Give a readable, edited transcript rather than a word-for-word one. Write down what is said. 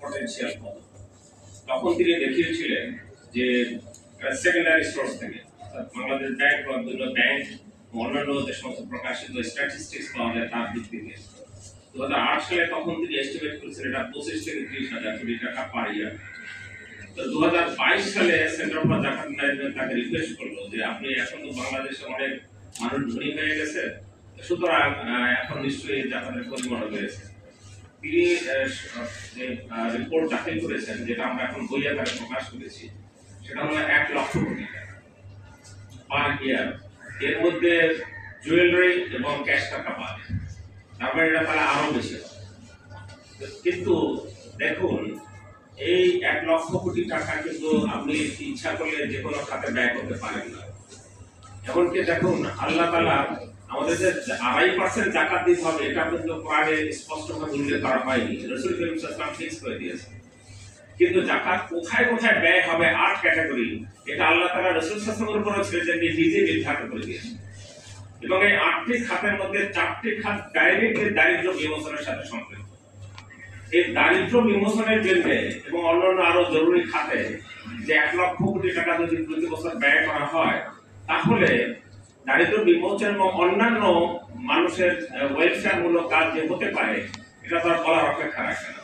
Potential কত। তখন তিনি দেখিয়েছিলেন যে সেকেন্ডারি সোর্স থেকে বাংলাদেশ ব্যাংক বা বিভিন্ন ব্যাংক অন্যান্য যে সমস্ত প্রকাশিত স্ট্যাটিস্টিক্স পাওয়া যায় তার দিক থেকে 2008 সালে তখন তিনি এস্টিমেট করেছেন এটা 25 থেকে 30,000 কোটি টাকা পার ইয়ার। তো 2022 সালে সেন্টার ফর জাকাত ম্যানেজমেন্ট তাকে রিকোয়েস্ট করলো যে আপনি এখন তো বাংলাদেশে অনেক মানুষ ধনী হয়ে গেছে, সুতরাং এখন নিশ্চয়ই জাকাতের পরিমাণ বেড়েছে। তিনি যে রিপোর্ট দাখিল করেছেন, যেটা আমরা এখন বই আকারে প্রকাশ করেছি, সেটা হলো 1 লক্ষ কোটি টাকা পার ইয়ার। এর মধ্যে জুয়েলারি এবং ক্যাশ টাকা পাবে, তারপরে এটা তাহলে আরো বেশি হবে। কিন্তু দেখুন, এই 1 লক্ষ কোটি টাকা কিন্তু আপনি ইচ্ছা করলে যে কোনো খাতে ব্যয় করতে পারেন না। এমনকি দেখুন, আল্লাহ তাআলা আমাদের যে 2.5% জাকাত দিতে হবে, এটা কিন্তু কোরআনে স্পষ্টভাবে উল্লেখ করা হয়নি। রাসূল করিম সাল্লাল্লাহু আলাইহি ওয়াসাল্লাম ফিক্স করে দিয়েছেন। কিন্তু জাকাত কোথায় কোথায় ব্যয় হবে 8 ক্যাটাগরি, এটা আল্লাহ তাআলা রাসূল সাল্লাল্লাহু আলাইহি ওয়াসাল্লামের উপর ছেড়ে দিয়ে নিজে নির্ধারণ করে দিয়েছেন। এবং এই 8টি খাতের মধ্যে 4টি খাত ডাইরেক্টলি দারিদ্র্য বিমোচনের সাথে সম্পৃক্ত। এই দারিদ্র্য বিমোচনের জন্য এবং অন্যান্য আরো জরুরি খাতে যে 1 লক্ষ কোটি টাকা যদি প্রতি বছর ব্যয় করা হয়, তাহলে দারিদ্র্য বিমোচন এবং অন্যান্য মানুষের ওয়েলফেয়ার মূলক কাজ যে হতে পারে, এটা তো আর বলার অপেক্ষা রাখে না।